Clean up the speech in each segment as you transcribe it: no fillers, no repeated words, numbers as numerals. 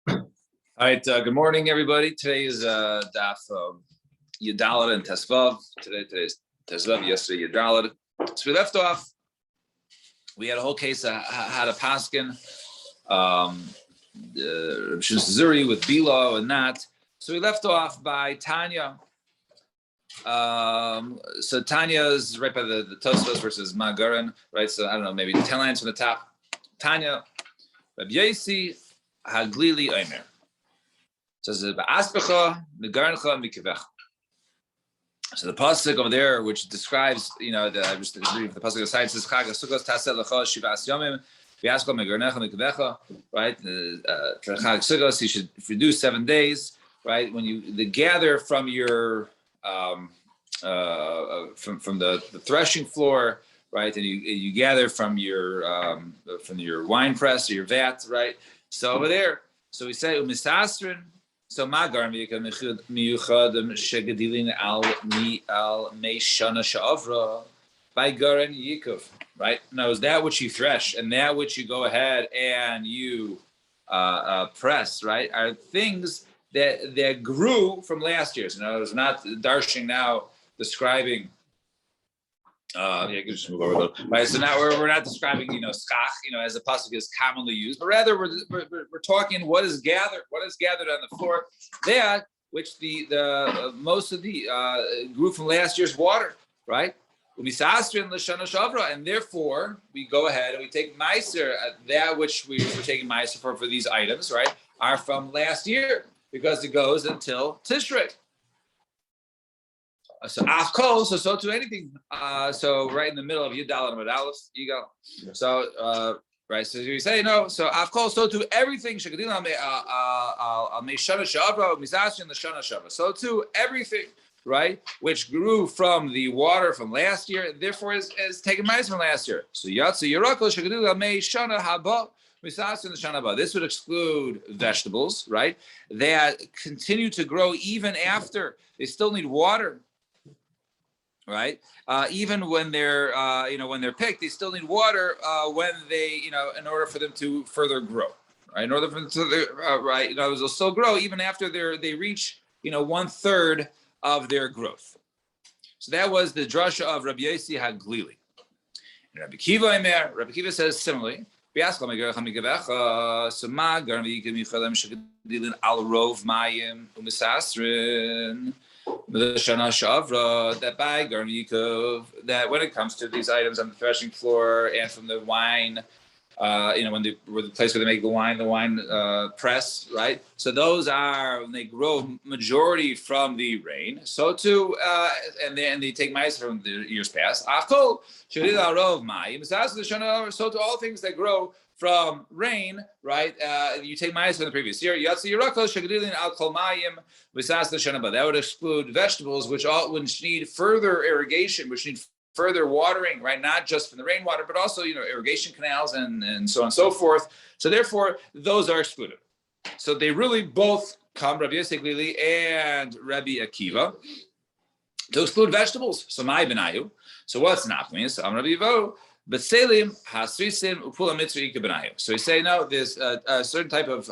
All right, good morning, everybody. Today is Daf Yudalad and Tesvav. Today's Tesvav, yesterday Yudalad. So we left off, we had a whole case of how to paskin, Zuri with Bilo and that. So we left off by Tanya. So Tanya is right by the Tosfos versus Magaran, right? So I don't know, maybe 10 lines from the top. Tanya, Rabbi Yosi Haglili Omer. So the pasuk over there, which describes, I just read the pasuk aside, says Chag Sukkos Taseh Lecha Shivas Yomim V'Yaskol Megarnecha Mikevecha, right? For Chag Sukkos, you should do 7 days, right? When you gather from your from the threshing floor, right, and you gather from your wine press or your vat, right? So over there, so we say Umisasrin. So Magar miyuchadim shegedilin al meishana sha'avra by Garan Yikov, right? Now is that which you thresh and that which you go ahead and you press, right? Are things that grew from last year. So it's not darshing now describing. You can just move over a little. Right, so now we're not describing, skach, as the pasuk is commonly used, but rather we're talking what is gathered on the floor, that which the most of the grew from last year's water, right? And therefore we go ahead and we take meiser, that which we were taking meiser for these items, right, are from last year because it goes until Tishrei. So afkol, so to anything. So right in the middle of Yudal and Aleph, you go. So right, so you say no. So afkol, so to everything. So to everything, right, which grew from the water from last year, therefore is taken mice from last year. So yatsu yirakol shekadila me shana haba. This would exclude vegetables, right, that continue to grow even after they still need water. Right, even when they're when they're picked, they still need water when they in order for them to further grow. Right, in order for them to right, they'll still grow even after they reach 1/3 of their growth. So that was the drasha of Rabbi Yosi Haglili. And Rabbi Kiva says similarly. That by Garm Yikov, that when it comes to these items on the threshing floor and from the wine, when the place where they make the wine press, right? So those are when they grow majority from the rain. So too, and they take mice from the years past. So to all things that grow from rain, right? You take mice from the previous year. That would exclude vegetables, which need further irrigation, which need further watering, right? Not just from the rainwater, but also irrigation canals and so on and so forth. So therefore, those are excluded. So they really both come, Rabbi Yosi Haglili and Rabbi Akiva, to exclude vegetables. So my benayu. So what's not mean? So I'm Rabbi Yivo. But selim hasrisim upula mitzvah ikabenayu. So we say no. There's a certain type of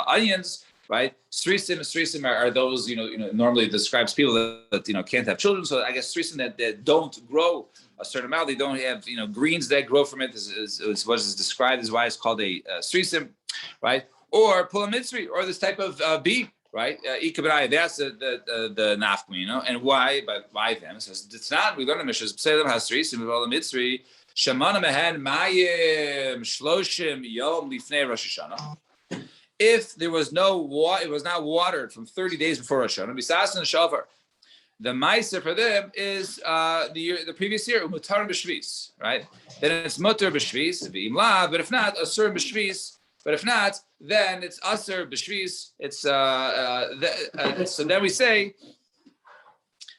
onions, right? Srisim are those normally describes people that can't have children. So I guess srisim that don't grow a certain amount. They don't have greens that grow from it. Is what is described as why it's called a srisim, right? Or pula mitzvah, or this type of bee. Right, that's the nafkmi, and why? But why them? So it's not. We learn the Mishnah. Pselim hasrisim v'olam mitzri shamana mehen mayim shloshim yom lifnei Rosh Hashanah. If there was no water, it was not watered from 30 days before Rosh Hashanah. Bisas and shofar. The ma'aser for them is the previous year mutar b'shvis, right? Then it's mutar b'shvis v'imla, but if not, asur b'shvis. But if not, then it's aser b'shvis. It's so then we say,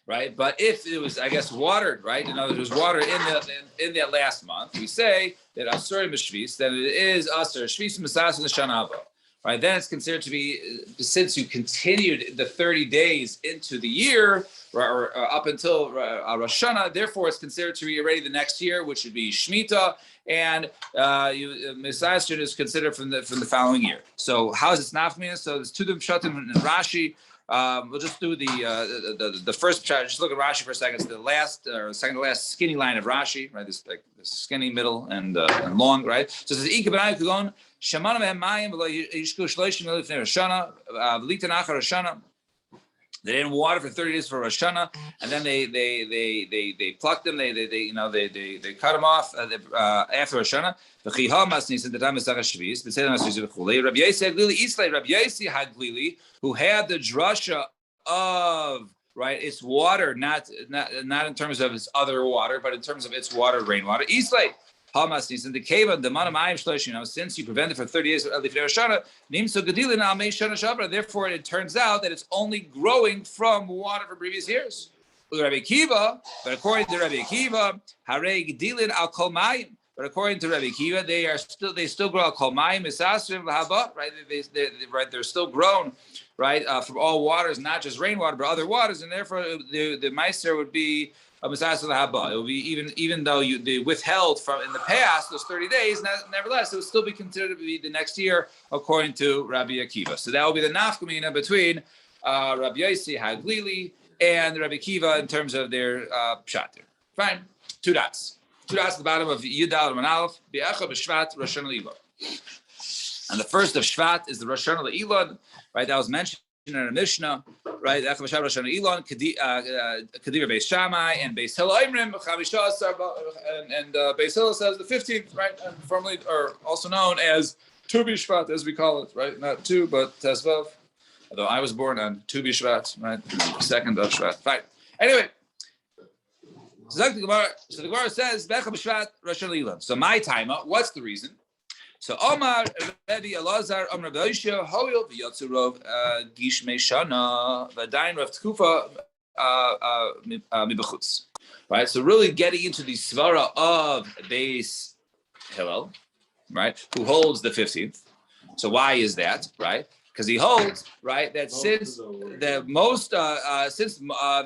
right? But if it was, I guess, watered, right? In other words, water in that last month, we say that aser b'shvis. Then it is aser shvis misas in the shana haba, right? Then it's considered to be, since you continued the 30 days into the year, or up until Rosh Hashanah, therefore it's considered to be already the next year, which would be Shemitah, and Messiah is considered from the following year. So how is it nafmina? So there's two pshatim in Rashi. We'll just do the first pshat. Just look at Rashi for a second. It's the last or second to last skinny line of Rashi, right? This like this skinny, middle, and long, right? So it says Ika kugon shamana mehem mayim v'lo yishku shloishim elif Rosh Hashanah v'lita nachar Rosh Hashanah. They didn't water for 30 days for Rosh Hashanah, and then they plucked them. They cut them off after Rosh Hashanah. Rabbi Yossi Haglili, who had the drasha of right its water, not in terms of its other water, but in terms of its water, rainwater. Islay. Hamas in the cave of the manam shloshim. Since you prevented for 30 days therefore it turns out that it's only growing from water for previous years. Rabbi Akiva, but according to Rabbi Akiva, harei gedilin al kol mayim. But according to Rabbi Akiva, they still grow al kol mayim misasrim lahaba. Right, they're still grown, right, from all waters, not just rainwater, but other waters, and therefore the meiser would be. It will be even though they withheld from in the past those 30 days, nevertheless it will still be considered to be the next year according to Rabbi Akiva. So that will be the nafkamina between Rabbi Yossi Haglili and Rabbi Akiva in terms of their pshat. Fine, two dots at the bottom of Yudal and Aleph. Be'echa b'Shvat Rosh Hashanah Elon. And the first of Shvat is the Rosh Hashanah Elon, right? That was mentioned in our Mishnah, right? Echa b'Shvat Rosh Hashanah Elon, Kediva Beis Shammai and Beis Hillel Imrim, and Beis Hillel says the 15th, right? And formerly, or also known as Tu B'Shvat, as we call it, right? Not two, but Tezvav. Although I was born on Tu B'Shvat, right? Second of Shvat. Fine. Anyway, so the Gemara says Becha b'Shvat Rosh Hashanah Elon. So my timer, what's the reason? So Omar Rabbi Elazar Omar Rabbi Yosha Hoyel v'Yotzurov Gishmei Shana v'Dain Rav Tkufa Mibachutz. Right. So really getting into the svara of Beis Hillel, right, who holds the 15th. So why is that? Right. Because he holds, right, that since the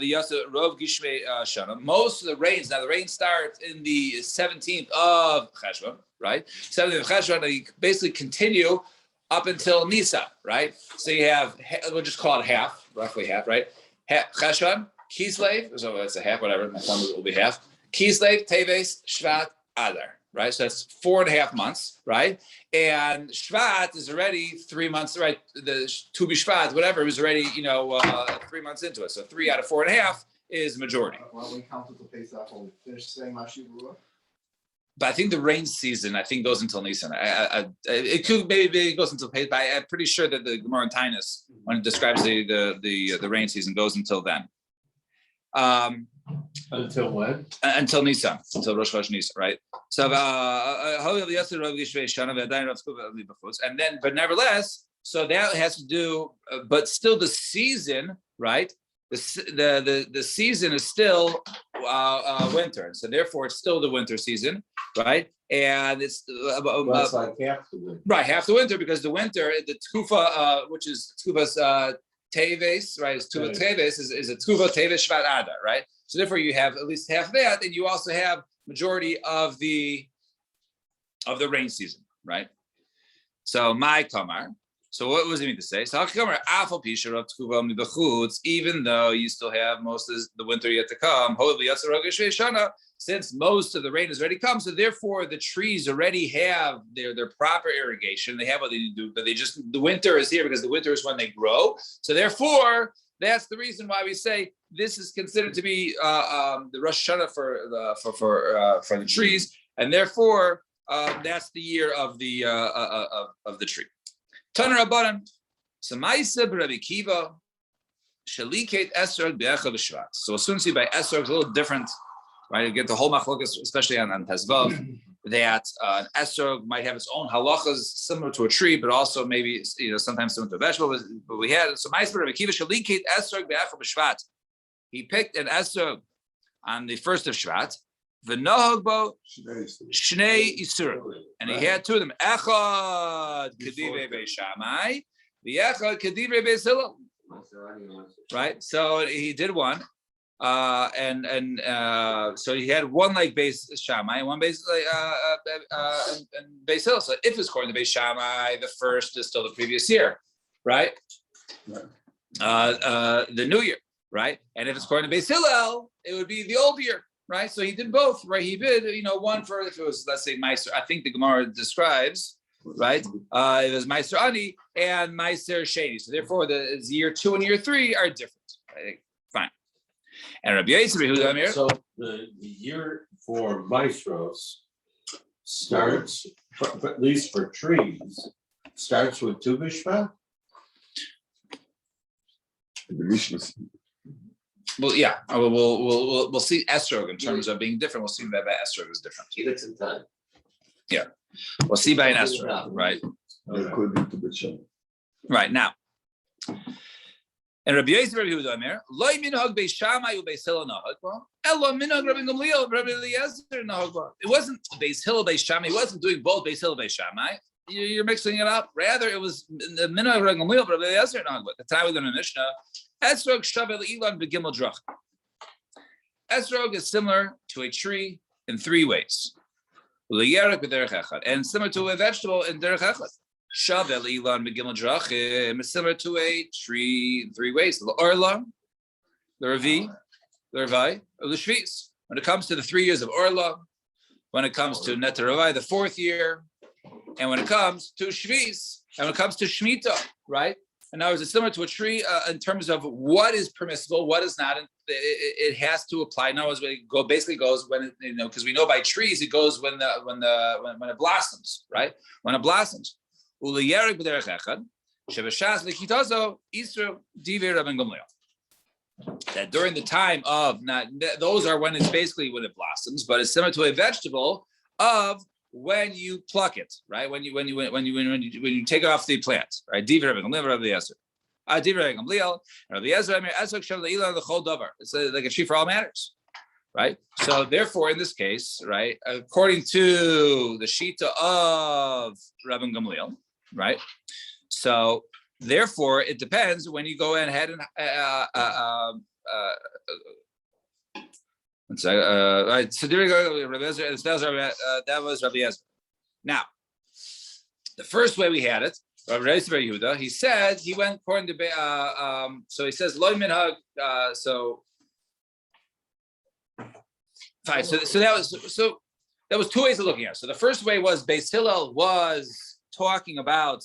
Yasa Rov Gishmei Shana, most of the rains, now the rain starts in the 17th of Cheshvan, right? 17th of Cheshvan, they basically continue up until Nisan, right? So you have, we'll just call it half, roughly half, right? Cheshvan, Kislev, so that's a half, whatever, my thumb will be half. Kislev, Teves, Shvat, Adar. Right, so that's 4.5 months, right? And Shvat is already 3 months, right? The Tu B'Shvat, whatever, is already 3 months into it. So 3 out of 4.5 is majority. Well, we counted the Pesach when we finished saying Mashivura. But I think the rain season, goes until Nisan. It could maybe it goes until Pesach, but I'm pretty sure that the Gemara in Tainus, when it describes the rain season, goes until then. Until when? Until Nisan, until Rosh Chodesh Nisan, right? So, and then, but nevertheless, so that has to do, but still the season, right? The season is still winter, so therefore it's still the winter season, right? And it's it's like half the winter, right? Half the winter, because the winter, the tkufa, which is tkufa's teves, right? Tkufa teves is a tkufa teves shvat adar, right? So therefore, you have at least half of that, and you also have majority of the rain season, right? So my kamar. So what was it mean to say? So even though you still have most of the winter yet to come, since most of the rain has already come, so therefore the trees already have their proper irrigation. They have what they need to do, but the winter is here because the winter is when they grow. So therefore, that's the reason why we say this is considered to be the Rosh Hashanah for the trees, and therefore that's the year of the tree. Taner Rabbanan, Samaisa Rabbi Kiva, Shaliket Esrog Be'echa B'Shvat. So as soon as you by Esrog, it's a little different, right? You get the whole machlokas, especially on Tezvav, that an Esrog might have its own halachas similar to a tree, but also maybe sometimes similar to a vegetable. But we had Samaisa Rabbi Kiva, Shaliket Esrog Be'echa B'Shvat. He picked an Esrog on the first of Shvat, v'nohagbo shnei isurim, and he had two of them. Echad kedivrei Beis Shammai, v'echad kedivrei Beis Hillel. Right, so he did one, so he had one like Beis Shammai and one Beis and Beis Hillel. So if it's according to Beis Shammai, the first is still the previous year, right? The new year, right? And if it's according to Beis Hillel, it would be the old year, right? So he did both, right? He did, one for if it was, let's say, Meiser. I think the Gemara describes, right? It was Meiser Ani and Meiser Sheni. So therefore, the year 2 and year 3 are different. Right? Fine. And Rabbi Yisrael, so the year for maestros starts, at least for trees, starts with Tu B'Shvat. Well, yeah, we'll see Esrog in terms of being different. We'll see that by Esrog is different. It's in time. Yeah, we'll see by an Esrog, right? Right now. And Rabbi Yosef, Rabbi Yehuda Omer, loy minhag Beis Shammai u'Beis Hillel nahag ba, elo minhag Rabbi Gamliel, Rabbi Eliezer nahag ba. It wasn't Beis Hillel, Beis Shammai. He wasn't doing both Beis Hillel, Beis Shammai. You're mixing it up. Rather, it was the minhag Rabbi Gamliel, Rabbi Eliezer nahag ba. That's how we learn in Mishnah. Esrog shavel ilan begimel drach. Esrog is similar to a tree in 3 ways. And similar to a vegetable in derech echad. Shavel ilan begimel drachim is similar to a tree in 3 ways: the orla, the ravi, the ravai, or the shvis. When it comes to the 3 years of orla, when it comes to neter ravai, the 4th year, and when it comes to shvis, and when it comes to shmita, right? And now, is it similar to a tree in terms of what is permissible, what is not? It has to apply. Now, as it basically goes when because we know by trees it goes when it blossoms, right? When it blossoms. That during the time of those are when it's basically when it blossoms, but it's similar to a vegetable of when you pluck it, right? When you take off the plant, right? It's like a sheep for all matters, right? So therefore, in this case, right, according to the Shita of Rabbi Gamliel, right? So therefore, it depends when you go ahead and right. So there we go. That was Rabbi Ezra. Now, the first way we had it, Rabbi Yehuda, he said he went according to so he says loy minhag. So fine. So that was 2 ways of looking at it. So the first way was Beis Hillel was talking about.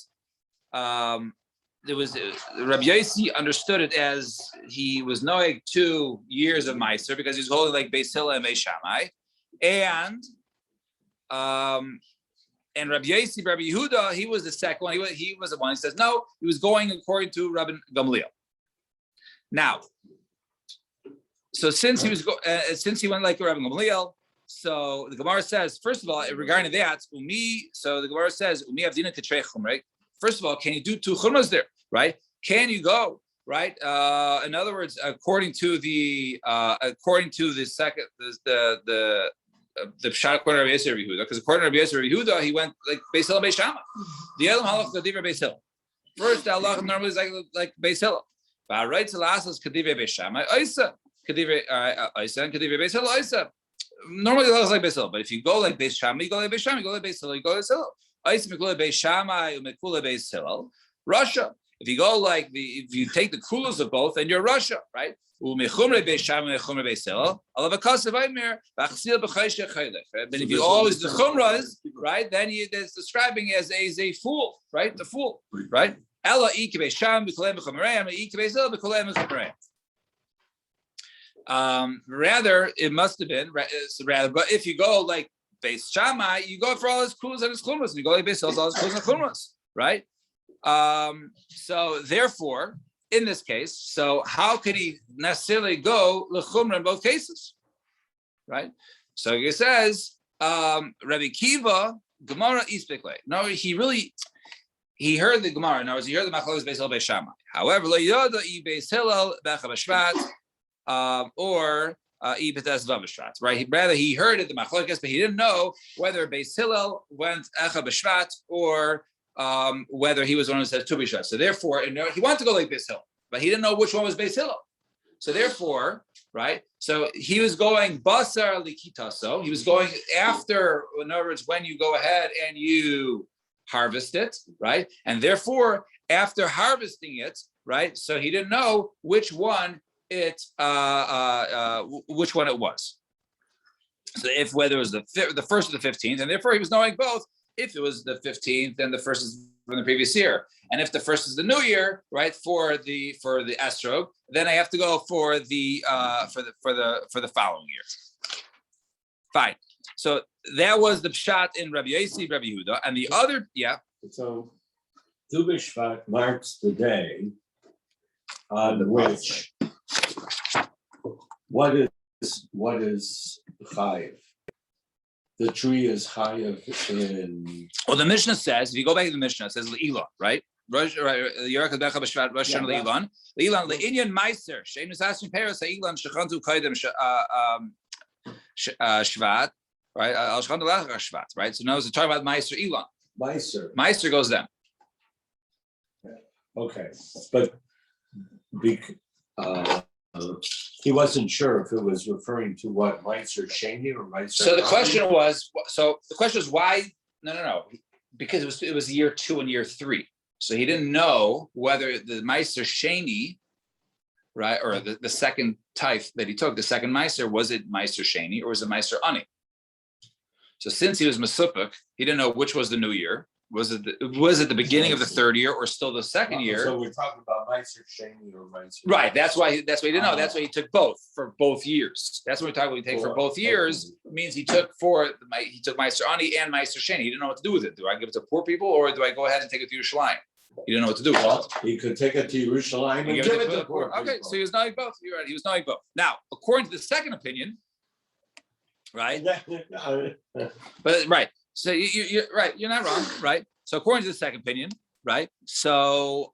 There was Rabbi Yossi understood it as he was knowing 2 years of Meiser because he's holding like Beis Hillel and Beis Shammai, and Rabbi Yossi, Rabbi Yehuda, he was the second one. He was the one. He says no, he was going according to Rabbi Gamliel. Now, so since he went like Rabbi Gamliel, so the Gemara says first of all regarding that umi. So the Gemara says umi avdina ketrei chumrei. First of all, can you do 2 chumras there, right? Can you go, right? In other words, according to the second, the Pshat according to Rabbi Yisrael Yehuda, because according to Rabbi Yisrael Yehuda, he went like Beis Hillel, Beis Shammai. The Elam halach kadiver Beis Hillel. First, the halach normally is like Beis Hillel. But right to last is kadiver Beis Shammai, Isa kadiver Isa and kadiver Beis Hillel Isa. Normally, it looks like Beis Hillel, but if you go like Beis Shammai, you go like Beis Shammai, you go like Beis Hillel, you go like Beis Hillel. Russia. If you go if you take the kulas of both, then you're Russia, right? Then if you always the chumras, right? Then it's describing as a fool, right? The fool, right? Rather, it must have been rather. But if you go like Beis Shammai, you go for all his kulas and his chumras, and you go like Beis Hillel, all his kulas and chumras, right? So therefore, in this case, so how could he necessarily go lechumra in both cases, right? So he says, Rabbi Kiva, Gemara Ispekle. No, he heard the Gemara. In other words, he heard the Machlokes Beis Hillel Beis Shammai. However, lo yoda I Beis Hillel becha b'shvat, or Right? Rather, he heard it the machlokes, but he didn't know whether Beis Hillel went Echa B'Shvat or whether he was one who says Tu B'Shvat. So therefore, he wanted to go like Beis Hillel, but he didn't know which one was Beis Hillel. So therefore, right? So he was going Basar Likitaso. He was going after, in other words, when you go ahead and you harvest it, right? And therefore, after harvesting it, right? So he didn't know which one it was. So if whether it was the first or the 15th, and therefore he was knowing both. If it was the 15th, then the first is from the previous year, and if the first is the new year, right, for the estrog, then I have to go for the following year. Fine. So that was the pshat in Rabbi Yossi, Rabbi Yehuda, and the other, yeah. So Tu B'Shvat marks the day on which what is chayiv? The tree is chayiv in. Well, the Mishnah says, if you go back to the Mishnah, it says Le'ilan, right? Yerakad Becha B'Shvat Rosh Hashanah Le'ilan. Le'ilan Le'inyan Meiser Shein Misashin Peros Le'ilan Shechantu Kaidem Shvat, right? Al Shechantu Lachar Shvat, right? So now it's talking about Meiser Ilan. Meiser goes then. Okay, but he wasn't sure if it was referring to what Meiser Sheni or Meiser. So the question was why? No, because it was year 2 and year 3. So he didn't know whether the Meiser Sheni, right, or the second type that he took, the second Meiser, was it Meiser Sheni or was it Meiser Ani? So since he was Mesupik, he didn't know which was the new year. Was it the beginning of the 3rd year or still the 2nd year? So we're talking about Meiser Sheni or Meiser. Right. That's why he didn't know. That's why he took both for both years. That's what we're talking about. He take for both years means he took Meiser Ani and Meiser Sheni. He didn't know what to do with it. Do I give it to poor people or do I go ahead and take it to Yerushalayim? He didn't know what to do. Well, he could take it to Yerushalayim and give it to poor people. Okay, so he was knowing both. You're right. He was knowing both. Now, according to the second opinion, right? But right. So you're right. You're not wrong, right? So according to the second opinion, right? So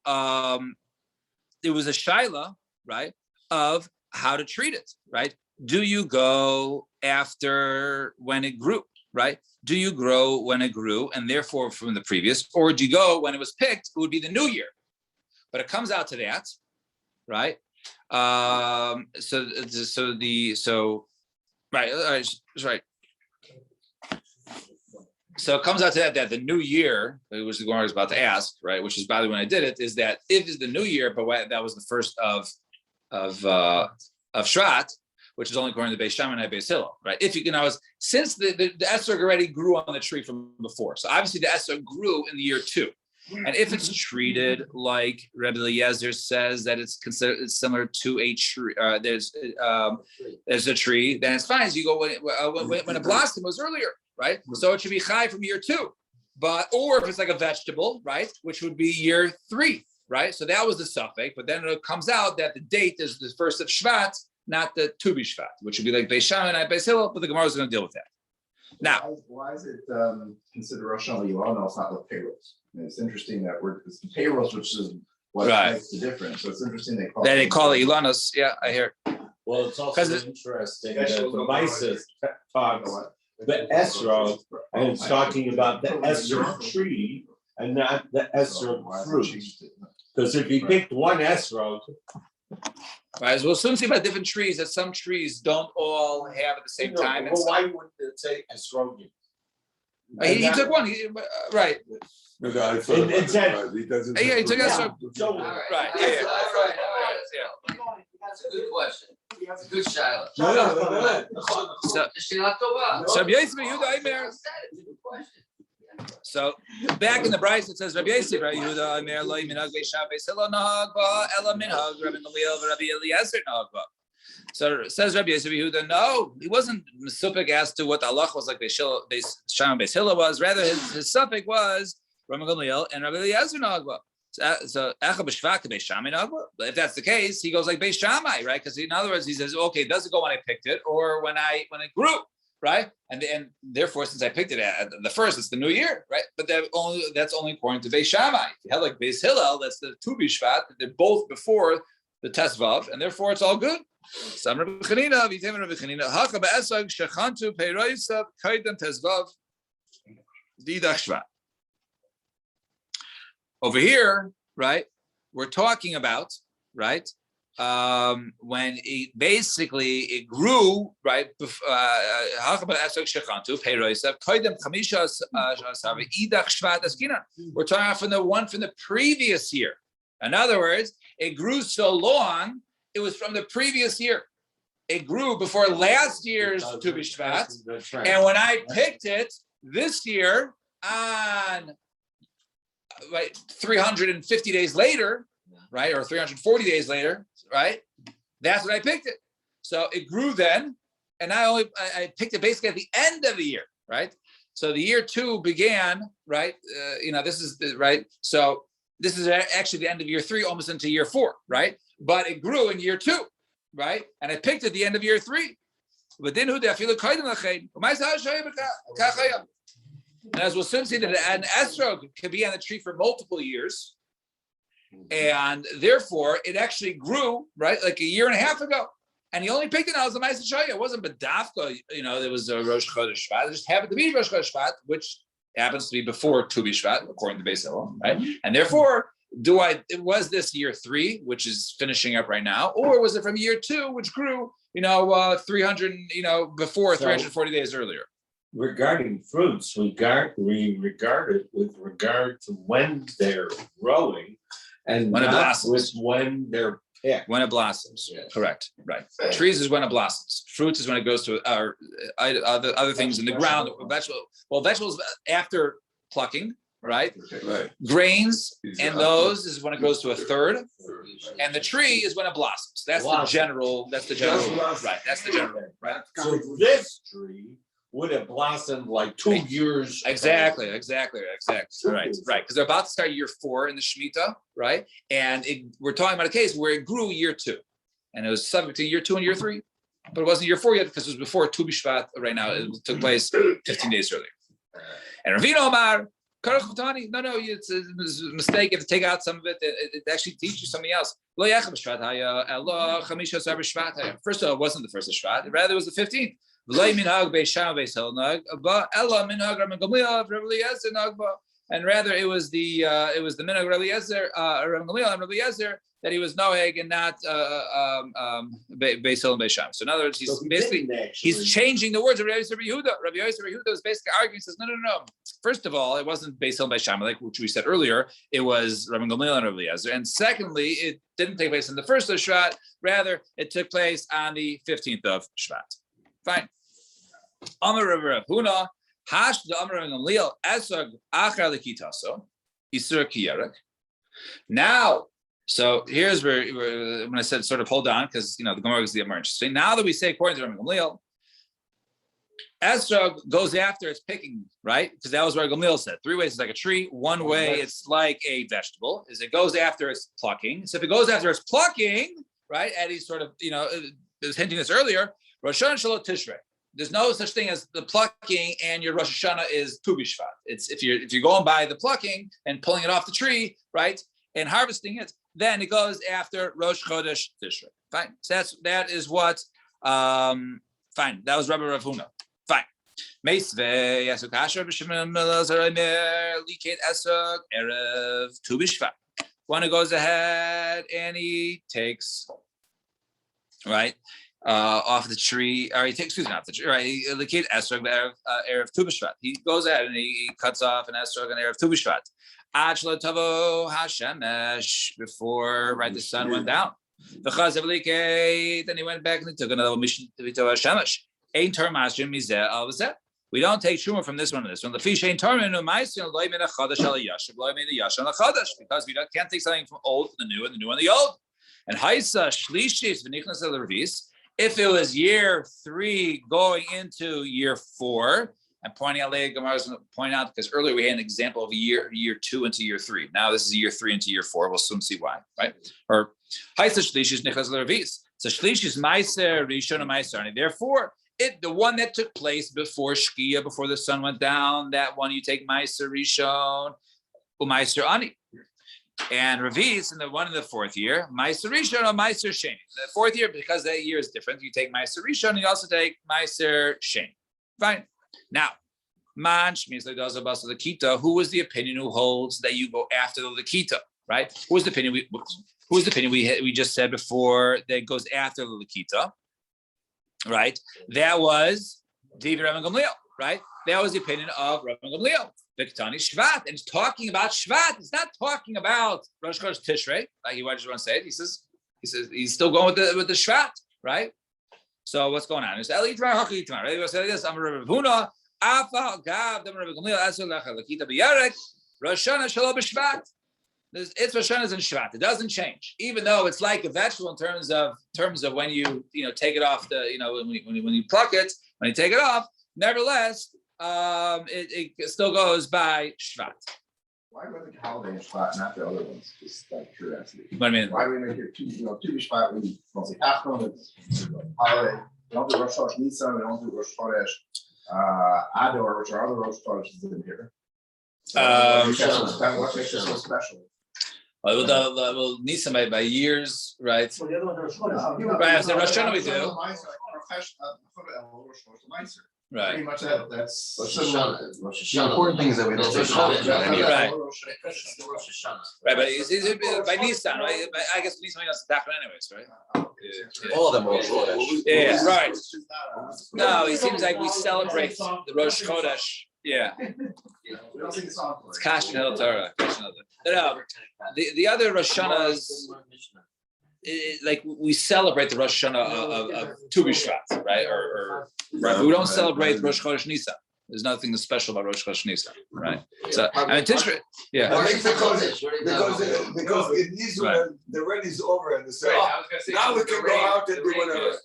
it was a shaila, right, of how to treat it, right? Do you go after when it grew, right? Do you grow when it grew and therefore from the previous, or do you go when it was picked? It would be the new year. But it comes out to that, right? Right. So it comes out to that the new year, which the Gemara is about to ask, right? Which is by the way when I did it, is that if it's the new year, but that was the first of Shvat, which is only according to Beis Shammai and Beis Hillel, right? If you can, since the esrog already grew on the tree from before, so obviously the esrog grew in the year 2, and if it's treated like Rebbe Eliezer says that it's similar to a tree, there's a tree, then it's fine. So you go when a blossom was earlier. Right, so it should be chai from year 2, or if it's like a vegetable, right, which would be year 3, right? So that was the suffix, but then it comes out that the date is the first of Shvat, not the Tu B'Shvat, which would be like Beis Shammai and Beis Hillel, but the Gemara is going to deal with that. Now, why is it considered Rosh Hashanah Yom? No, it's not with payrolls. It's interesting that it's the payrolls, which is what makes the difference. So it's interesting they call it Ilanos. Yeah, I hear. Well, it's also interesting that the Mises talks the esrog, and it's talking about the esrog tree and not the esrog fruit. Because if you picked one esrog, right, we'll soon see about different trees. That some trees don't all have at the same time. Well, why wouldn't it say esrog? He took one. Right. He doesn't. Yeah, he took esrog. Right. Yeah. That's a good question. That's a good shaila. So back in the Bryce it says Rabbi Yossi, Rabbi Yehuda, Amir Loi Minhag Beisham Beishilo Nahag Ba Ela Minhag Rabbi Gamliel Rabbi Eliezer Nahag Ba. So it says Rabbi Yehuda, no, he wasn't mesupik as to what the halach was like Beisham Beishilo was. Rather, his suffix was Rabbi Gamliel and Rabbi Eliezer Nahag Ba. So if that's the case, he goes like Beis Shammai, right? Because in other words, he says, okay, does it go when I picked it or when it grew, right? And therefore, since I picked it at the first, it's the new year, right? But that's only according to Beis Shammai. If you had like Beis Hillel, that's the Tu B'Shvat. They're both before the Tesvav, and therefore it's all good. Over here, right, we're talking about, right, when it grew, right, we're talking about from the previous year. In other words, it grew so long, it was from the previous year. It grew before last year's Tu B'Shvat, and when I picked it this year on 350 days later, right, or 340 days later, right, that's when I picked it. So it grew then, and I picked it basically at the end of the year, right? So the year 2 began, right? This is right. So this is actually the end of year 3, almost into year 4, right? But it grew in year 2, right? And I picked it at the end of year 3. And as we'll soon see, that an esrog can be on the tree for multiple years, and therefore it actually grew, right, like a year and a half ago. And he only picked it out as a Ma'aseh Shaya. It wasn't Badafka, there was a Rosh Chodesh Shvat. It just happened to be Rosh Chodesh Shvat, which happens to be before Tu B'Shvat, according to Beis Hillel, right? And therefore, was this year 3, which is finishing up right now, or was it from year 2, which grew, 300, before 340 days earlier? Regarding fruits, we regard it with regard to when they're growing, and when it not blossoms. with when they're picked. When it blossoms, Yes. Correct, right. Trees is when it blossoms. Fruits is when it goes to other things in the ground. Vegetables after plucking, right? Right. Grains and those is when it goes to a third, and the tree is when it blossoms. That's the general. Right. That's the general. Right. So this tree would have blossomed like 2 years. Exactly. Right. Because they're about to start year 4 in the Shemitah, right? And we're talking about a case where it grew year 2, and it was subject to year 2 and year 3, but it wasn't year 4 yet because it was before Tu B'Shvat. Right now, it took place 15 days earlier. And Ravina Omar, no, it's a mistake. You have to take out some of it. It actually teaches you something else. First of all, it wasn't the first of Shvat. Rather, it was the 15th. And rather, it was the minhag Rabbi Eliezer that he was noheg and not Beis Hillel and Beis Shammai. So in other words, he's changing the words of Rabbi Yehuda. Rabbi Yehuda was basically arguing, says, no. First of all, it wasn't Beis Hillel and Beis Shammai, like which we said earlier. It was Rabbi Gamliel and Rabbi Eliezer. And secondly, it didn't take place on the first of Shvat. Rather, it took place on the 15th of Shvat. Fine. Amar Rav Huna, Hash the Amar Rabbi Gamliel Esag Achar Lekitaso Isur Kiyarek. Now, so here's where when I said sort of hold on, because the Gemara is the more interesting. Now that we say according to Rabbi Gamliel, Esrog goes after its picking, right? Because that was what Gamliel said. 3 ways is like a tree. 1 way it's like a vegetable, is it goes after its plucking. So if it goes after its plucking, right? Eddie sort of, was hinting this earlier. Rosh Hashanah Shalot Tishrei. There's no such thing as the plucking and your Rosh Hashanah is Tu B'Shvat. It's if you're going by the plucking and pulling it off the tree, right, and harvesting it, then it goes after Rosh Chodesh Tishrei. Fine. So that is what. Fine. That was Rabbi Rav Huna. Fine. Meisvei Yasuk Asher B'Shimon Liket Esok Erev Tu B'Shvat. One who goes ahead and he takes, right, off the tree, or he takes, off the tree, right? The kid Esrog Erev Tu B'Shvat. He goes ahead and he cuts off an Esrog and Erev Tu B'Shvat. Ad Shelo Tavo Hashemesh, before, right, the sun went down. Then he went back and he took another mission to Hashemesh. Ein Torah Mashrim Mizeh Al V'Zeh. We don't take Shuma from this one to this one. The fish ain't Torah no Ma'aser Lo Min HaChadash Al Yashav Lo Min HaYashav Al HaChadash, because we can't take something from old to the new and the new and the old. And Haisa Shlishis V'Nichnas El Revis. If it was year 3 going into year 4, and pointing out later, Gemara is going to point out, because earlier we had an example of year 2 into year 3. Now this is year 3 into year 4. We'll soon see why, right? Or Haisa Shlishis Nichnas El Revis. So Shlishis Ma'aser Rishon Ma'aser. And therefore, the one that took place before Shkia, before the sun went down, that one you take Ma'aser Rishon, Ma'aser Ani. And Ravis in the one in the fourth year, Meiser Rishon or Meiser Sheni. The fourth year, because that year is different, you take Meiser Rishon and you also take Meiser Sheni. Fine. Now, Man Shmiz Ledaza Basa Lakita, who was the opinion who holds that you go after the Lakita, right? Who was the opinion we just said before that goes after the Lakita, right? That was David Rabban Gamliel, right? That was the opinion of Rabban Gamliel. Viktani Shvat, and it's talking about Shvat. It's not talking about Rosh Chodesh Tishrei, like he just want to say it. He says he's still going with the Shvat, right? So what's going on? It's Eli Tamar Haki Tamar. Right? He was saying this. I'm Rabbi Huna. Afal Gav. Dem Rabbi Gamliel. Asur Lecha Lakita B'Yarek. Rosh Hashanah Shalom B'Shvat. It's Rosh Hashanah and Shvat. It doesn't change, even though it's like a vegetable in terms of when you take it off the when you pluck it, when you take it off. Nevertheless. It still goes by Shvat. Why would the holiday in Shvat, not the other ones? Just out of curiosity. What I mean, why do we make it two Shvat? We don't say Pascha, it's holiday. We don't do Rosh Chodesh Nisan. We don't do Rosh Chodesh Ador, which are other Rosh Chodeshes in here. What makes it so special? Well, Nisan by years, right? Well, the other one Rosh Chodesh. Right. So Rosh Hashanah we do. Right. Pretty much that's Rosh Hashanah. The important thing is that we don't say Right. Right. Right, but it's by Nisan, right? I guess Nisan doesn't happen anyways, right? All of them are Rosh Chodesh. Yeah, right. No, it seems like we celebrate the Rosh Chodesh. Yeah, it's Kashin Hel Torah. No, the other Rosh Hashanahs, like we celebrate the Rosh Hashanah of Tu B'Shvat, right? Or right. We don't celebrate Rosh Chodesh Nisan. There's nothing special about Rosh Chodesh Nisan, right? So I mean, Tishrei, yeah. Because in Israel the rain is over and the now we can go out and do whatever.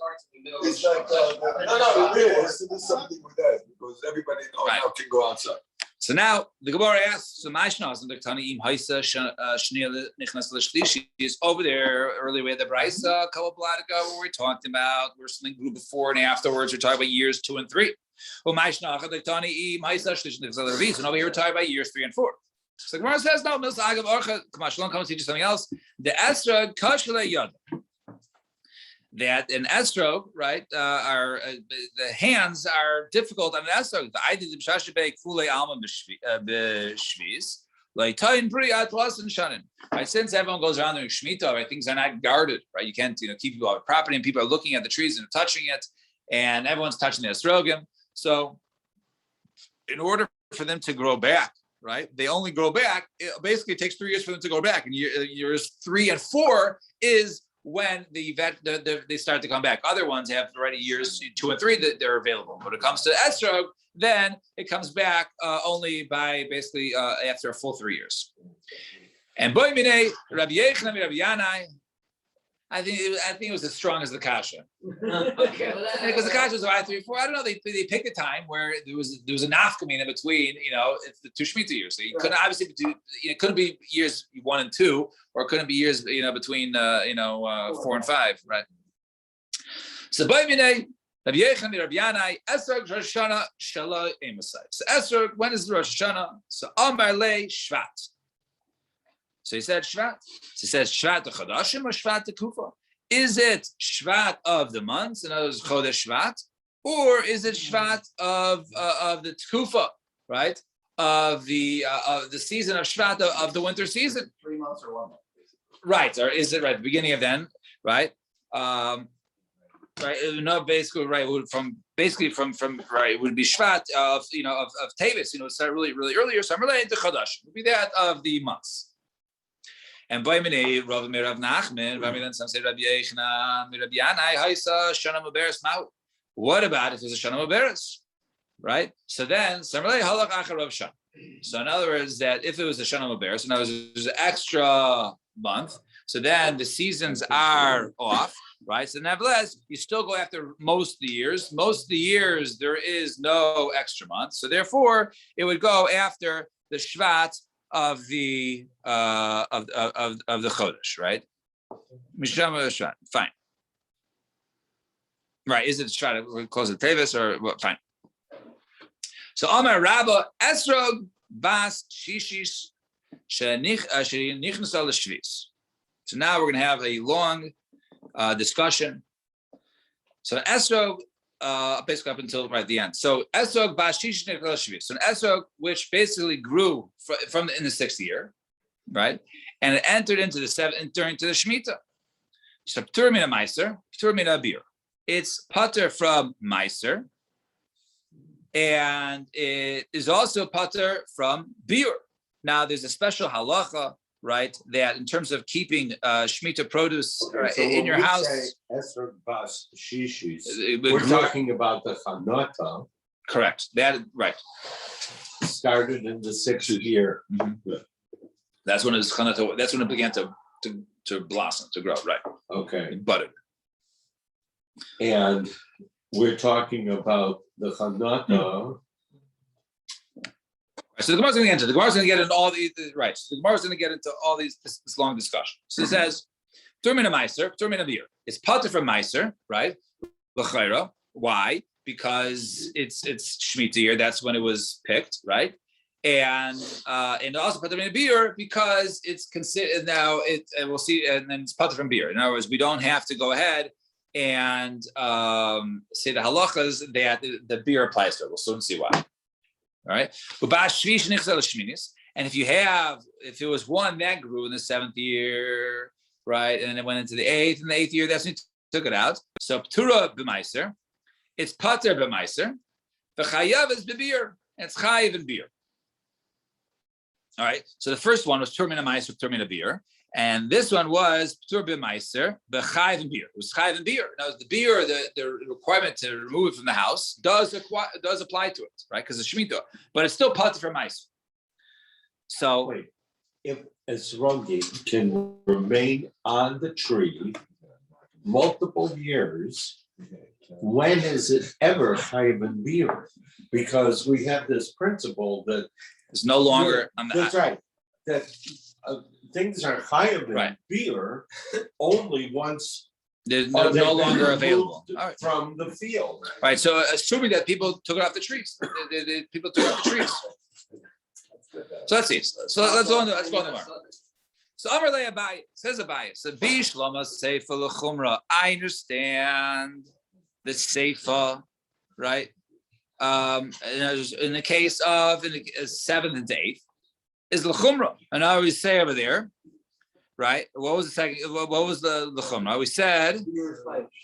It's like no, really has to do something with that because everybody now can go outside. So now the Gemara asks, so Ma'ashnas and the Tani Im Haisa Shniel Nichnas L'Shlishi is over there earlier with the Brisa a couple of blot ago where we talked about we're something grew before and afterwards. We're talking about years 2 and 3. Well, Ma'ashnas the Tani Im Haisa Shlishi Nichnas L'Shlishi, and over here we're talking about years 3 and 4. So the Gemara says no, Milsa Agav Orcha Kamashlan comes to teach you something else. The Esra Kashla Yad. That an esrog, right, are the hands are difficult on an esrog. The idea of b'shashibei kfulei alma b'shviz, like tain priyat and shanin. Right, since everyone goes around doing shmita, right, things are not guarded, right. You can't, keep people out of property, and people are looking at the trees and touching it, and everyone's touching the esrogim. So, in order for them to grow back, right, they only grow back. It basically takes 3 years for them to grow back, and years 3 and 4 is when they start to come back. Other ones have already years 2 and 3 that they're available. When it comes to estrog, then it comes back only by basically after a full 3 years. And boy mine Rabbi Yechon, Rabbi Yanai, I think it was as strong as the kasha. Okay, Because the kasha was about 3 or 4. I don't know. They picked a time where there was a nafkamin in between. It's the 2 Shemitah years. So you couldn't obviously do. It couldn't be years 1 and 2, or it couldn't be years between 4 and 5, right? So by minay Rabbi Yechon, Rabbi Yanai, Esrog Rosh Hashanah Shala Emasai. So Esrog, when is the Rosh Hashanah? So Amar Le Shvat. So he said Shvat. So he says Shvat the Chodashim or Shvat the Kufa? Is it Shvat of the months, in other words, Chodesh Shvat, or is it Shvat of the Kufa, right? Of the season of Shvat of the winter season? 3 months or 1 month. Right, or is it right at the beginning of then? Right, right. No, basically, right. From right, it would be Shvat of of Tevis. Start really earlier. So I'm related to Chodesh. It would be that of the months. And by many Rav Mirav Nachman, then some say Rabbi Yechna, Rabbi Yanai, Haisa, Shana Maberes Mau. What about if it's a Shana Maberes? Right? So then, Samalei Halach Achar Rav Shana. So in other words, that if it was a Shana Maberes, in other words, there's an extra month, so then the seasons are off, right? So nevertheless, you still go after most of the years. Most of the years, there is no extra month. So therefore, it would go after the Shvat of the Chodesh, right? Fine. Right? Is it Shvat? We close it Tevis or what? Fine. So Amar Rabba Esrog Bas Shishis So now we're going to have a long discussion. So esrog, basically up until right at the end. So esrog bashish nichnas shvis. So an esrog which basically grew from in the 6th year, right, and it entered into the 7th during to the shemitah. So ptur mina meiser, ptur mina bir. It's pater from meiser, and it is also pater from bir. Now there's a special halacha, right, that in terms of keeping shemitah produce So in your house. Esrog bas shishis. We're talking about the chanata. Correct. That right. Started in the 6th year. Mm-hmm. That's when it's chanata. That's when it began to blossom, to grow. Right. Okay. It budded. And we're talking about the chanata. So the Gemara's going to get into. The Gemara's going to get into all these. Right. So the Gemara's going to get into all these. This long discussion. So it says, "Turmina meiser, turmina bir." It's pater from meiser, right? L'chayra. Why? Because it's shemitah year. That's when it was picked, right? And also pater from bir because it's considered now. And we'll see. And then it's pater from bir. In other words, we don't have to go ahead and say the halachas that the bir applies to it. We'll soon see why. All right. And if it was one that grew in the 7th year, right, and then it went into the 8th, and the 8th year, that's when you took it out. So ptura b'meiser, it's pater b'meiser, v'chayav is b'bir, and it's chayiv and bir. All right. So the first one was turmina meiser, turmina bir, and this one was ptur b'meiser, v'chayiv and bir. It was chayiv and bir. Now the bir, the requirement to remove it from the house does apply to it, right? Because it's shemitah, but it's still pater from meiser. So Wait, if esrogim can remain on the tree multiple years, when is it ever chayiv and bir? Because we have this principle that it's no longer on the. That's right. That things are chayiv and bir only once they're no longer available from the field. Right. So assuming that people took it off the trees, people took it off the trees. So let's see. So let's go on the mark. So Amar Le Abaye says Abaye. So Bish Lama Seifa L'Chumra. I understand the Seifa, right? In the case of in the 7th and 8th is L'Chumra, and I always say over there, right? What was the second? What was the L'Chumra? We said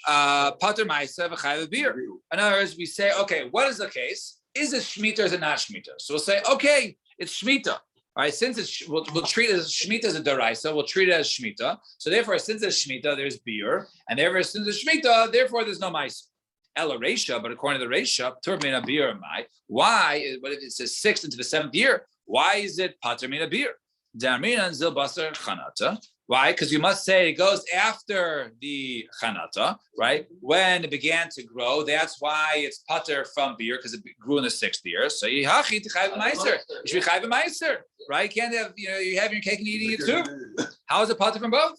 Pater Ma'aser v'Chayav Bir. In other words, we say, okay, what is the case? Is it Shemitah or is it not Shemitah? So we'll say, okay, it's Shemitah. All right, since it's we'll treat it as Shemitah as a deraisa, we'll treat it as Shemitah. So therefore, since it's Shemitah, there's beer, and therefore, since it's Shemitah, therefore there's no ma'aser. Ela Reisha, but according to the Reisha, Turmina beer mai. Why? But if it says 6th into the 7th year, why is it Pater Mina beer? Darmina and Zil Basar Chanata. Why? Because you must say it goes after the chanata, right? When it began to grow, that's why it's pater from beer because it grew in the 6th year. So you should be chayv meiser, right? You can't have you have your cake and eating it too. How is it pater from both?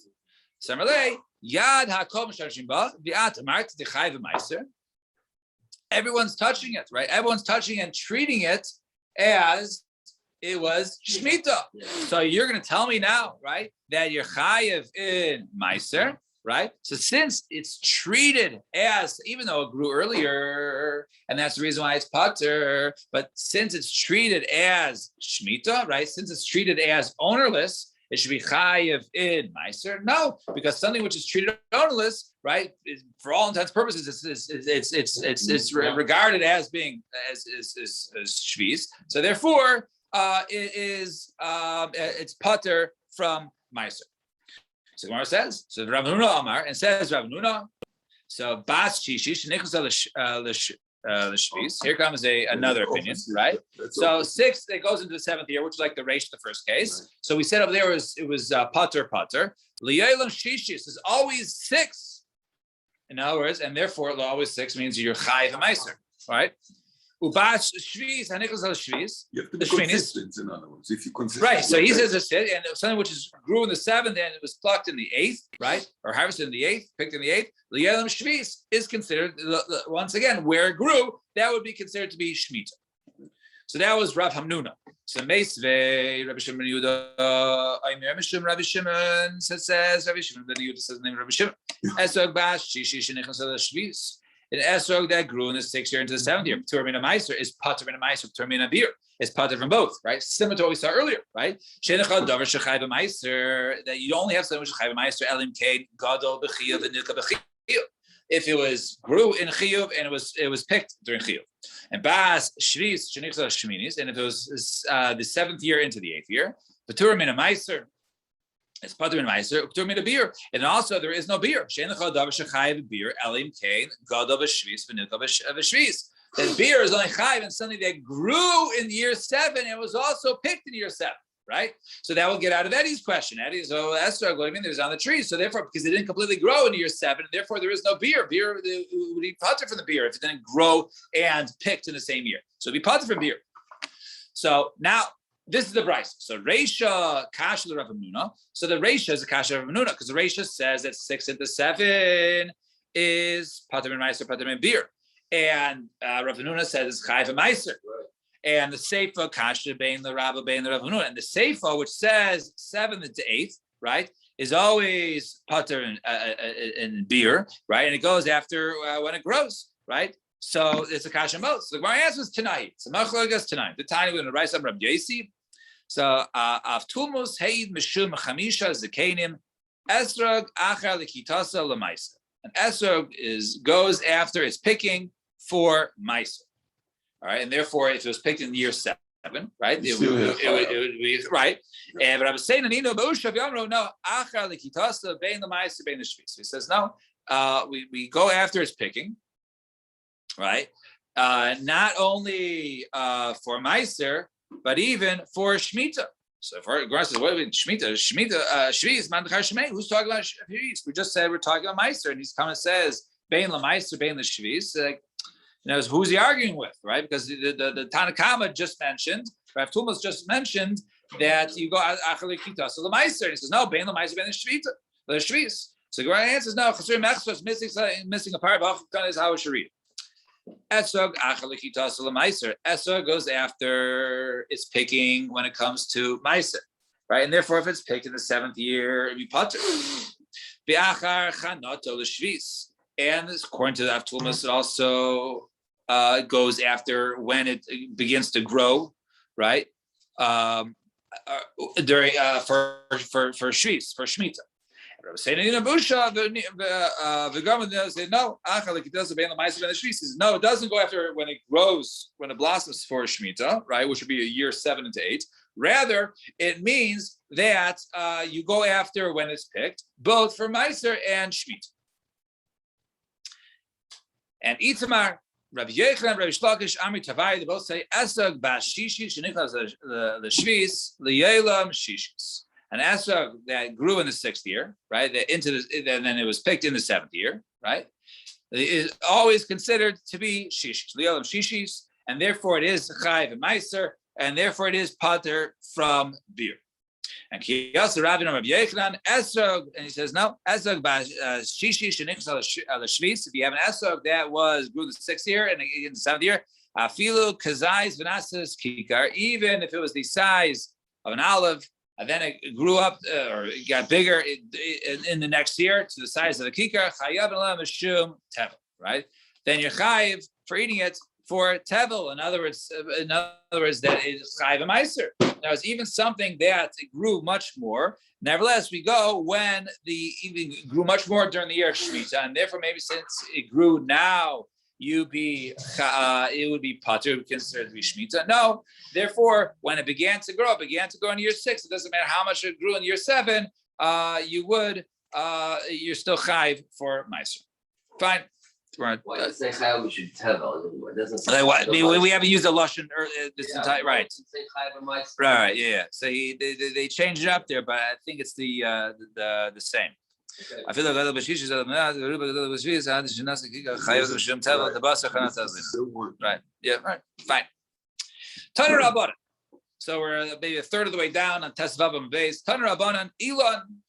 Similarly, yad hakom sharshim ba v'at amart d'chayv meiser. Everyone's touching it, right? Everyone's touching and treating it as it was Shemitah. So you're going to tell me now, right, that you're chayiv in Meiser, right? So since it's treated as, even though it grew earlier, and that's the reason why it's pater, but since it's treated as Shemitah, right, since it's treated as ownerless, it should be chayiv in Meiser? No, because something which is treated ownerless, right, for all intents and purposes, it's regarded as being as shvis. So therefore, it's pater from Meiser. So Gemara says, so Rav Nuna Amar, and says Rav Nuna, so Bas Shishish L'Shvis. Here comes another opinion, right? So 6th, it goes into the 7th year, which is like the Reish, the first case. So we said over there it was pater. Li'elam Shishis is always 6. In other words, and therefore always 6 means you're chayiv meiser, right? Ubas shvis hanichos al shvis. You have to be consistent, in other words. If you consistent, right. So he says it's and something which grew in the 7th and it was plucked in the 8th, right, or harvested in the 8th, picked in the 8th. Li'elam shvis is considered once again where it grew. That would be considered to be shemitah. So that was Rav Hamnuna. So Meisvei, Rabbi Shimon Yehuda, Aimer Mishum, Rabbi Shimon says, Rabbi Shimon ben Yehuda says the name of Rabbi Shimon. Esrog Bash, Shishi, Shenichas Shvis. An Esrog that grew in the 6th year into the 7th year. Turmin Meiser is Pater ben Meiser, Turmin Beer. It's Pater from both, right? Similar to what we saw earlier, right? Shenichad Davar Shechai Meiser, that you only have someone Shechai Meiser, Elim Kain, Gadol Bechiyah, and Nilka Bechiyah. If it was grew in Chiyuv and it was picked during Chiyuv. And Bas Shvis, Shenichas Sheminis, and if it was the 7th year into the 8th year, Patur Min Meiser, it's Patur Min Meiser, Patur Min Beer. And also there is no beer. Shenichad Davar Shechai Beer, Elim Kain, Gadol B'Shvis, V'Nilka B'Shvis. That beer is only chayv and something that grew in year 7 and was also picked in year 7, right? So that will get out of Eddie's question. Eddie's, Esther, what do you mean? There's on the tree. So therefore, because it didn't completely grow in year 7, and therefore there is no beer. Beer would be potter from the beer if it didn't grow and picked in the same year. So it'd be potter from beer. So now this is the Bryce. So Reisha Kasha the Rav Hamnuna. So the Reisha is a Kasha Rav Hamnuna because the Reisha says that 6 into 7 is potter from Meiser, potter from beer. And Rav Hamnuna says it's Chayv and Meiser. And the Seifa, Kasha, Bein the Rabba, Bein the Rav Hamnuna. And the Seifa, which says 7th to 8th, right, is always Pater in beer, right? And it goes after when it grows, right? So it's a Kasha both. So the Gemara answers tonight. So Machlogas tonight. The time we're going to write some Rabbi Yasi. So Avtulmus, Heid, Mishum, Chamisha, Zekanim, Esrog, Achar, Likitasa, Lamaisa. And Esrog goes after, it's picking for Meiser. All right, and therefore, if it was picked in year 7, right, it would be right. And but I was saying, no, Achar Likitasa, Bein the Meiser, Bein the Shvis. He says, no, we go after its picking, right? Not only for Meiser, but even for Shemitah. So for Gemara says, what is Shemitah? Shvis, Mandachar Shemei. Who's talking about Shvis? We just said we're talking about Meiser, and he's coming and says, Bein la Meiser, Bein la Shvis. Like, who's he arguing with, right? Because the Tanakama just mentioned, Rav Tumas just mentioned that you go Achar Likita, so the Meiser. And he says, no, Bein la Meiser, Bein la Shvis. So Gemara answers, no, Chasur Mechsor is missing a part. B'Achkan is how we should read it. Esrog Achar Likita, so the Meiser. Esrog goes after its picking when it comes to Meiser, right? And therefore, if it's picked in the 7th year, it'd be Pater. V'achar Chanoto l'Shvis. And according to the Avtulmas, it also goes after when it begins to grow, right? During for Shvis, for Shemitah. Rabbi saying the government said no. No, it doesn't go after when it grows, when it blossoms for Shemitah, right? Which would be a year 7 into 8. Rather, it means that you go after when it's picked, both for Meiser and Shemitah. And Itamar, Rabbi Yechon, Rabbi Shlokish, Amri Tavai, they both say Esrog Bashishi Shenichas the Shvis Liyelam Shishis. An Esrog that grew in the 6th year, right? And then it was picked in the 7th year, right? It is always considered to be Shishis, Liyelam Shishis, and therefore it is Chayv and Meiser, and therefore it is Pater from beer. And Kiyas Rabbi Yechanan Esrog, and he says no. Esrog Shishi Shenichas al Shvis. If you have an Esrog that grew the 6th year and in the 7th year, Afilu Kazais Venasas Kikar. Even if it was the size of an olive, and then it grew up or it got bigger in the next year to the size of the Kikar. Chayav Elam Mishum Tevel. Right? Then you're chayiv for eating it for Tevel. In other words, that is chayiv a meiser. Now, it's even something that grew much more. Nevertheless, we go when even grew much more during the year of Shemitah, and therefore maybe since it grew now, it would be pater, considered to be Shemitah. No, therefore, when it began to grow in year 6. It doesn't matter how much it grew in year 7. You're still chayiv for meiser. Fine. Why does it say chayv we should tevel? It doesn't say we haven't used the lashon this entire right. Say chayv and Right, yeah. So they changed it up there, but I think it's the same. I feel like right. Yeah, right. Fine. Taner Rabbanan. So we're maybe a third of the way down on Tesvav and base. Taner Rabbanan Elon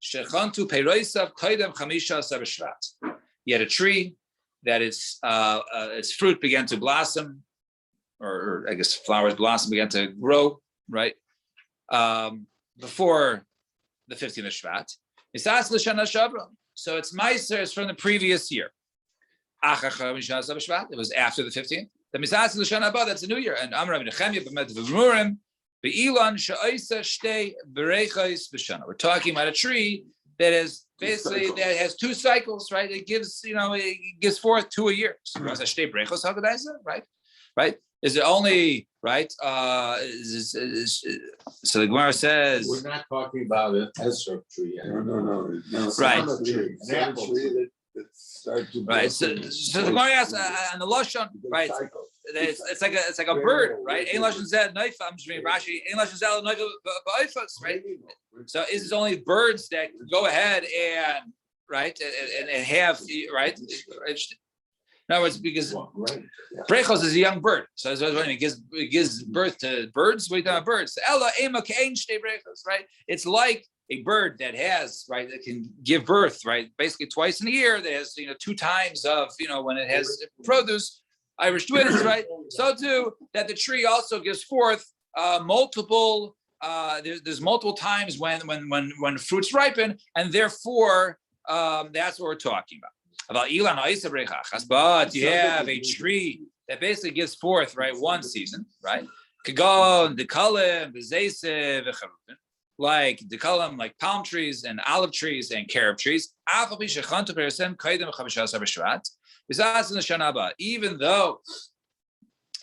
Shechantu Peiroisav Kaidem Chamisha Sabashvat. You had a tree that its fruit began to blossom or I guess flowers blossom began to grow, right? Before the 15th of Shvat. So it's Meiser is from the previous year. It was after the 15th. The Misas L'Shana Haba, that's a new year. And Amar Rabbi Nechemia b'med v'murim be'ilan she'oisa shtei berechos b'shana. We're talking about a tree that is basically that has 2 cycles, right? It gives, it gives forth 2 a year. So shtei berechos, how could I say, right? Right? Is it only right? So the Gemara says We're not talking about an Esrog tree. No. Right. An apple tree that starts to. Right. So the Gemara asks on the Lashon, right? It's like a bird, right? Ein Lashon Zed Neifa. I'm just reading Rashi. Ein Lashon Zed Neifa ba'ifas, right? So is it only birds that go ahead and right and have right? In other words, because brechos is a young bird, so it gives birth to birds. What are you talking about birds? Ella ema kein shtei brechos, right? It's like a bird that has right that can give birth right basically twice in a year. That has 2 times of when it has produce. Irish twins, right? So too that the tree also gives forth multiple. There's multiple times when fruits ripen, and therefore that's what we're talking about. About Ilan Ha'isa Brechachas, but you have a tree that basically gives forth right 1 season, right? Kagon, Dekalim, Bezesev, V'charupin, like Dekalim, like palm trees and olive trees and carob trees. Even though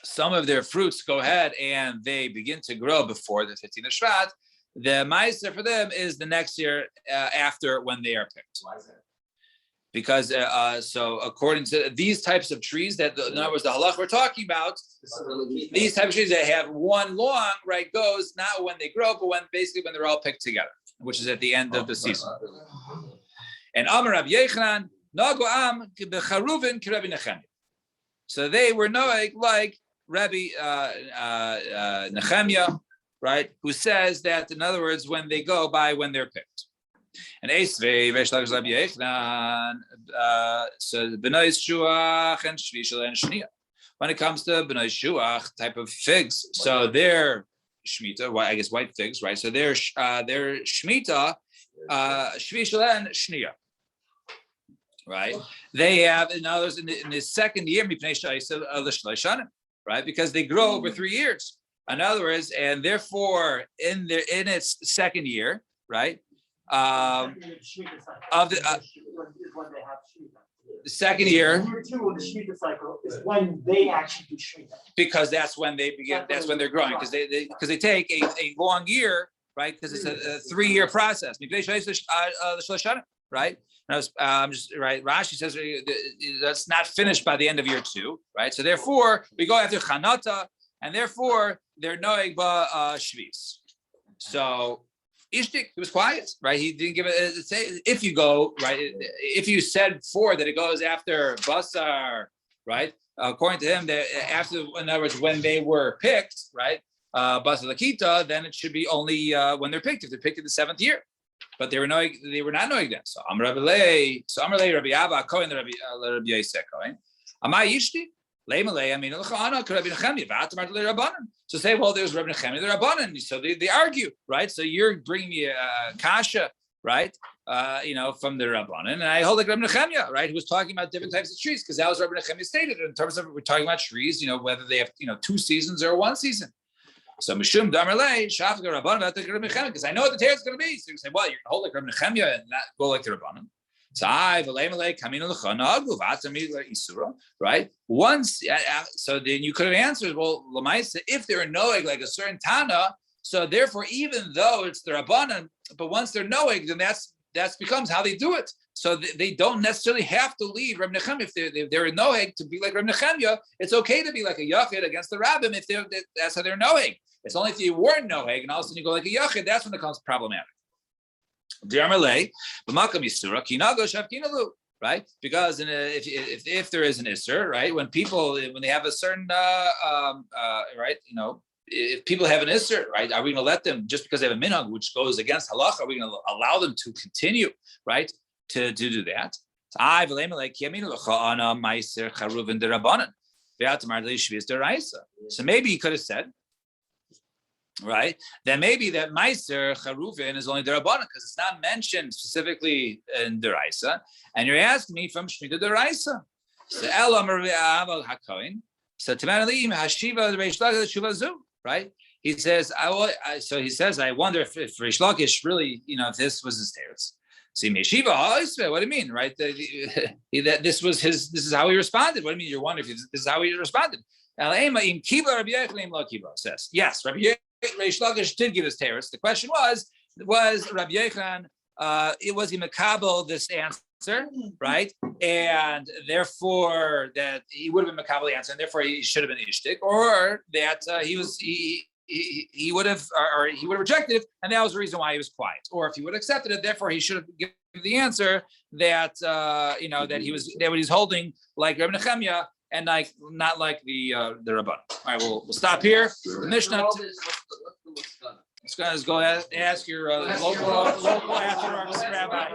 some of their fruits go ahead and they begin to grow before the 15th of Shvat, the Meiser for them is the next year after when they are picked. Why is that? Because so according to these types of trees that in other words the halach we're talking about, these types of trees that have 1 long right goes not when they grow but when they're all picked together, which is at the end of the season. And Amar Rabbi Yechanan Nagu Am Becharuvin Rabbi Nechemia. So they were noeg like Rabbi Nechemia, right? Who says that in other words when they go by when they're picked. And Esvei Veshlav Rabbi Yechanan, so B'nai Shuach and Shvishal and Shnia. When it comes to B'nai Shuach type of figs, so they're Shemitah, I guess white figs, right? So they're Shemitah, Shvishal and Shnia, right? They have in others in the second year, right? Because they grow over 3 years. In other words, and therefore in its second year, right? Of the second year, Year 2 of the Shemitah cycle is when they actually do Shemitah. Because that's when they begin. That's when they're growing. Because they take a long year, right? Because it's a 3-year process. Right? Just right. Rashi says that's not finished by the end of year 2, right? So therefore, we go after Chanata, and therefore they're noeg ba shvis. So. Ishtik, he was quiet, right? He didn't give it. Say if you go right, if you said 4 that it goes after basar, right? According to him, that after, in other words, when they were picked, right? Basar lakita, then it should be only when they're picked. If they're picked in the 7th year, but they were not knowing that. So Rabbi Abba Kohen, Rabbi Yosef Kohen, Amai Ishtik. So say, well, there's Rabbi Nechemia, the Rabbanan. So they argue, right? So you're bringing me a kasha, right? From the Rabbanan, and I hold like Rabbi Nechemia, right? Who was talking about different types of trees, because that was Rabbi Nechemia stated in terms of we're talking about trees, whether they have 2 seasons or 1 season. So Mishum Damarle, Shafik Rabbanan, because I know what the tear is going to be. So you say, well, you're going to hold like Rabbi Nechemia and not go like the Rabbanan. Right? Once, so then you could have answered, well, Lamaisa, if they're noeg like a certain Tana, so therefore, even though it's the Rabbanan, but once they're noeg, then that's becomes how they do it. So they don't necessarily have to leave Reb Nechemia if they're a noeg to be like Reb Nechemia. It's okay to be like a yachid against the rabbim if that's how they're noeg. It's only if you weren't noeg and all of a sudden you go like a yachid, that's when it becomes problematic. Right? Because if there is an isser, right, when they have a certain right, if people have an isser, right, are we going to let them just because they have a minhag which goes against halacha? Are we going to allow them to continue, right, to do that? So maybe he could have said, right? Then maybe that Meiser Charuvin is only Derabanan because it's not mentioned specifically in Deraisa. And you're asking me from Shmita Deraisa. So Elam Hakoin. So Tamanali Hashiva Reish Lakish Shuva Zu, right? He says, he says, I wonder if Reish Lakish really, if this was his teretz. See, Meshiva, what do you mean, right? That this is how he responded. What do you mean? You're wondering if this is how he responded. Says, yes, Rabbi Reish Lakish did give his teretz. The question was Rabbi Yechon, was he makabel this answer, right? And therefore that he would have been makabel the answer, and therefore he should have been ishtik, or that he would have rejected it, and that was the reason why he was quiet. Or if he would have accepted it, therefore he should have given the answer that that he was holding like Rabbi Nechemia and like not like the Rabban. All right, we'll stop here. The Mishnah. Let's go ask your local Orthodox rabbi.